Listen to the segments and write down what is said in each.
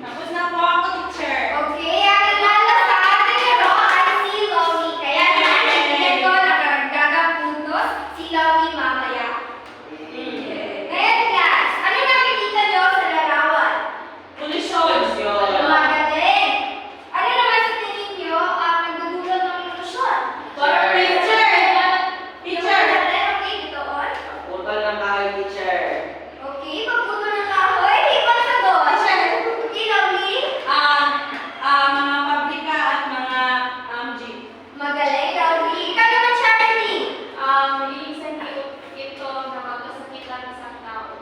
Tapos na po ako, teacher. Okay, ang nanalo sa atin nito ay si Lomi. Kaya natin ko nagagagang puntos si Lomi mamaya. Ngayon, class, ano nakikita niyo sa larawan? Polusyon. Magaling. Ano naman sa tingin niyo ang nagdudulot ng polusyon? Teacher. Teacher. Okay, dito on. Putol ng kahoy, teacher. Okay, pagputo ng kahoy, ibang sagot. Okay, Lomi. Mga pabrika at mga jeep. Magaling, Lomi. Ikaw naman, Charity. Lilisan ito nakakasakitan ng isang tao.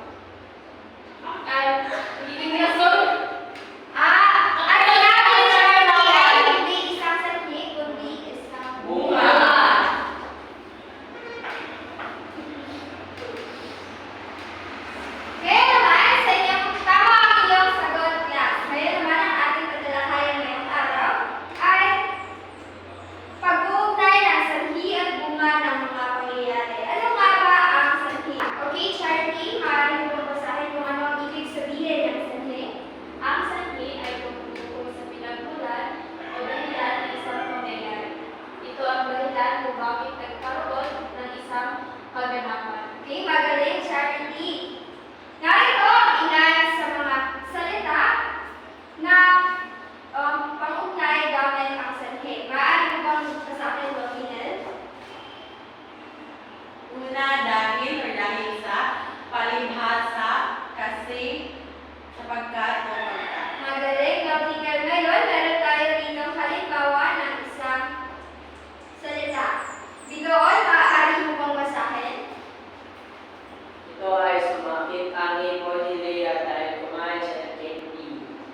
At lilisan Ang sinabi ni Charity ay hindi isang sanhi, kundi isang Bunga. Ngayon naman, sa inyong tama ang iyong sagot, class. Ngayon naman, ang ating tatalakayan ngayong araw ay pag-uugnay ng sanhi at bunga ng mga pangyayari. Ano nga ba ang sanhi? Okay, Charity, maaari mo bang basahin kung ano ang ibig sabihin ng sanhi? ang sanhi ay tumutukoy sa pinagmulan o dahilan ng isang pangyayari. Ito ang dahilan kung bakit nagkaroon ng isang kaganapan. Okay, magaling, Charity. Narito ang ilan sa mga salita na pang-ugnay gamit ang sanhi. Maaari mo bang sa akin, Lominel? Una, dahil or dahil sa, palibhasa, kasi, sapagkat o pagkat. Magaling, Lominel. Ngayon, meron tayo dito halimbawa ng isang salita. Bidoon, maaari mo bang basahin? Ito ay sumakit ang ipon ni Leah dahil kumain siya ng candy.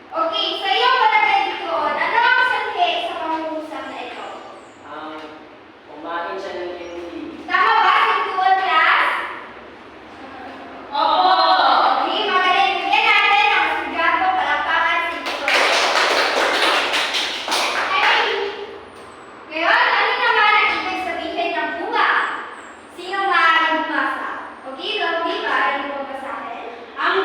Okay, sa iyong palagay bidoon, ano ang sanhi sa pangungusap na ito? Kumain siya ng candy. Tama ba, bidoon, class? Opo! Okay, magaling. Bigyan natin ang sigado palakpakan si bidoon. Ngayon, ano naman ang ibig sabihin ng bunga? Sino maaaring bumasa? Okay, Lovely, maaari mo basahin? Ang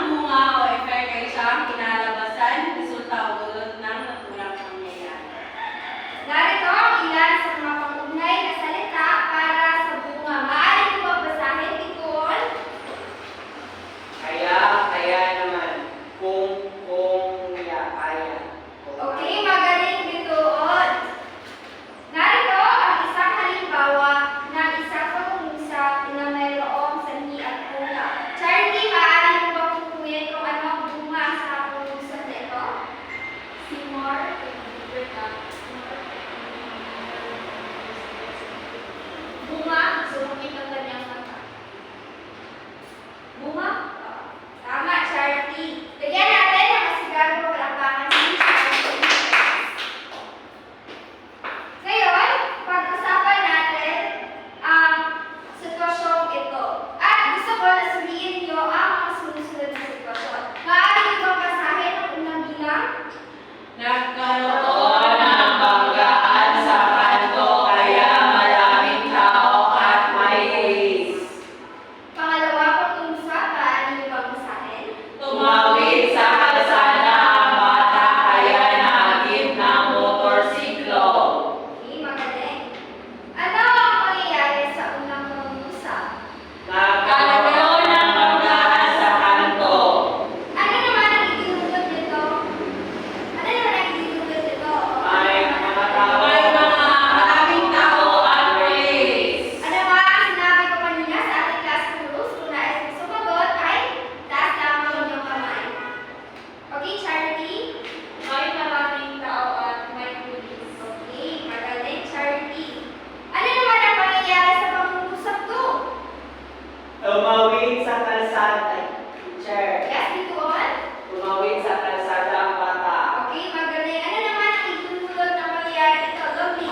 Tumawid sa kalsada. Teacher. Yes, dito on. Tumawid sa kalsada ang bata. Okay, magaling. Ano naman ang idudulot na mangyayari dito? Lovely.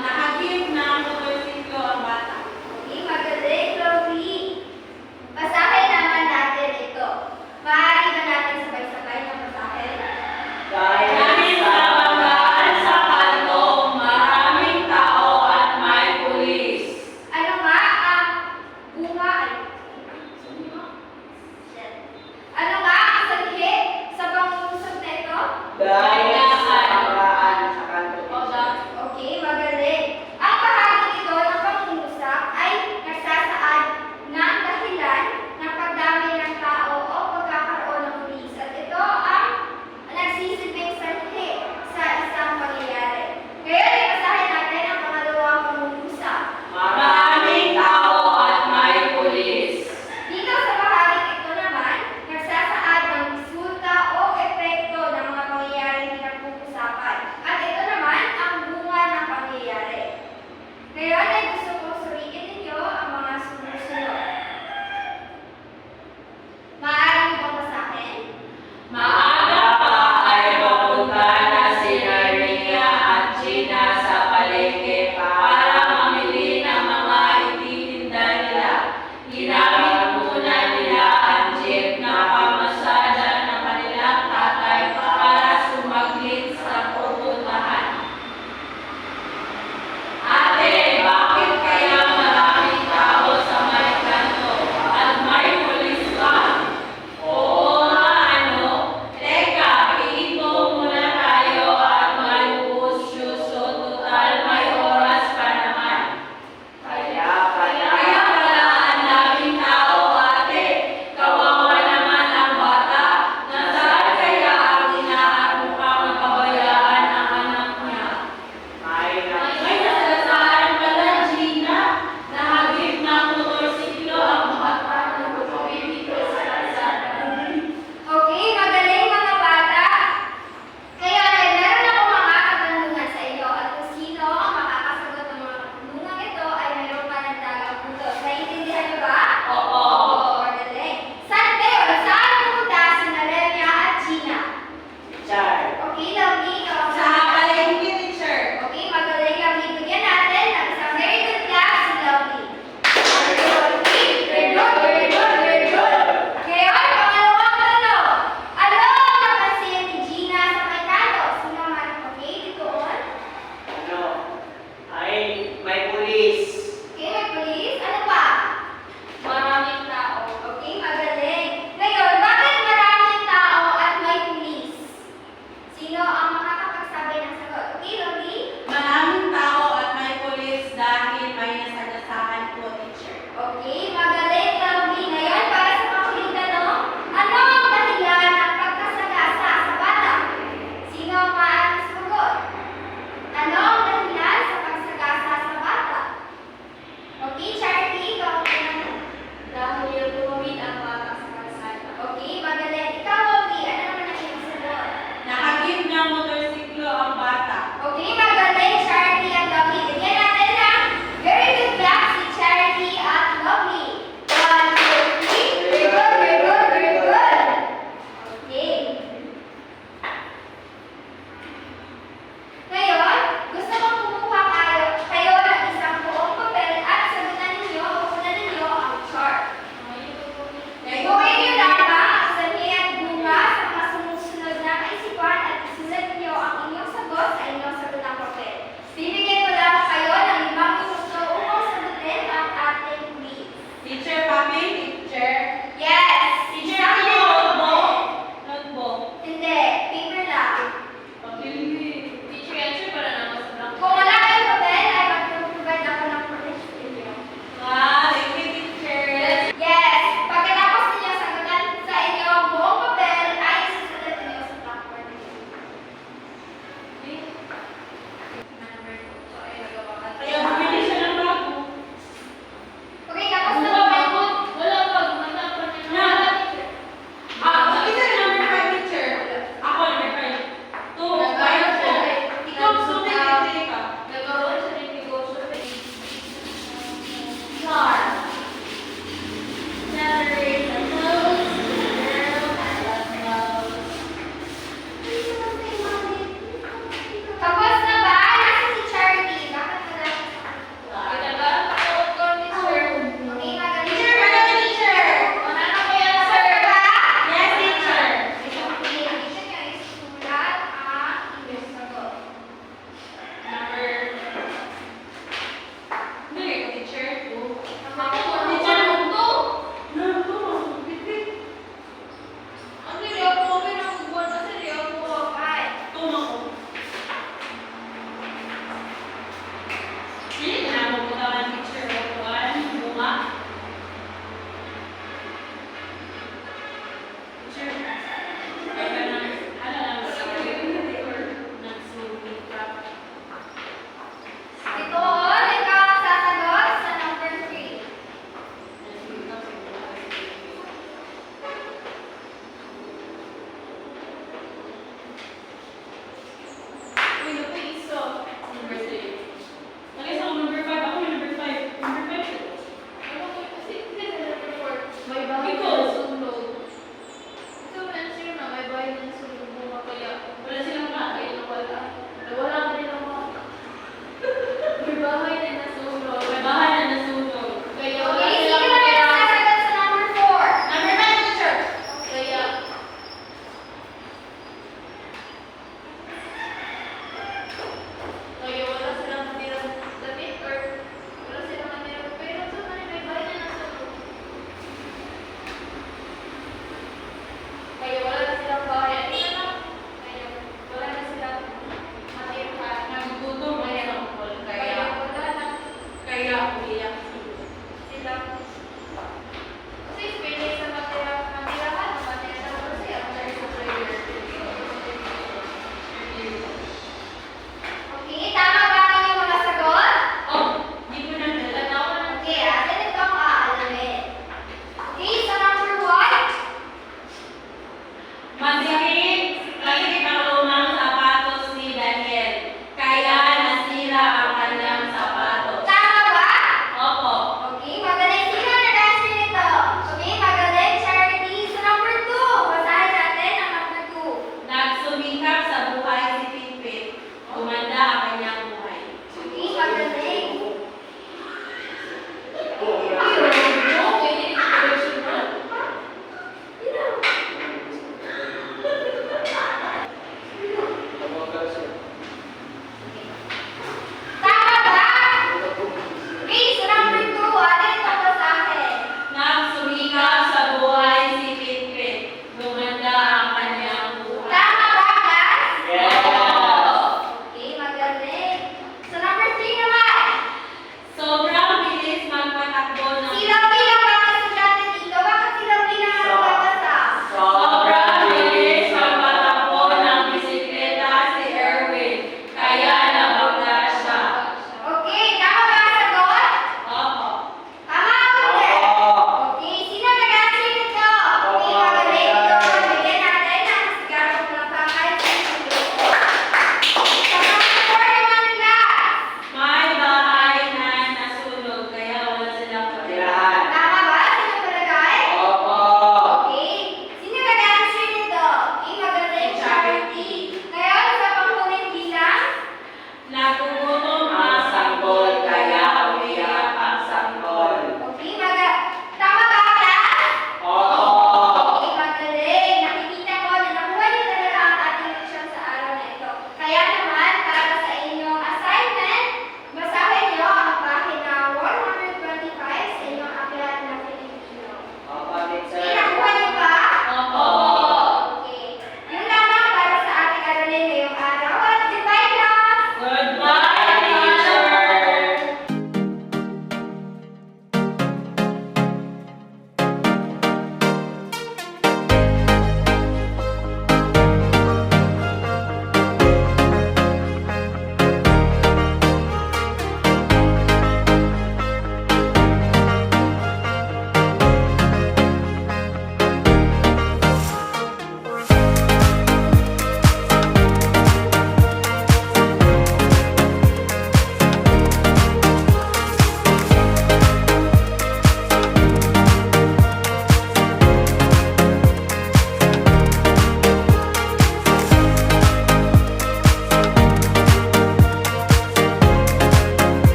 Nahagip ng motorsiklo ang bata. Okay, magaling. Lovely. Basahin naman natin ito. Maaari ba natin sabay-sabay na basahin? Dahil sa magaan sa kanto, maraming tao at may pulis. Ano nga ang bunga ay... Ano nga ang sanhi sa pangungusap na ito? Dahil sa magaan sa kanto. Okay, magaling. Ang bahagi ito ng pangungusap ay nagsasaad ng dahilan ng pagdami ng tao o pagkakaroon ng pulis. At ito ang nagsisilbing sanhi sa isang pangyayari. Ngayon, ibasahin natin ang pangalawang pangungusap. Maraming tao at may pulis. Dito sa bahagi ito naman, nagsasaad ng resulta o epekto ng mga pangyayaring pinag-uusapan. At ito naman ang bunga ng pangyayari. Ngayon ay gusto kong suriin ninyo ang mga sumusunod. Maaari mo bang basahin? Maaga pa ay papunta na sina Ria at Gina sa palengke para mamili ng mga ititinda nila.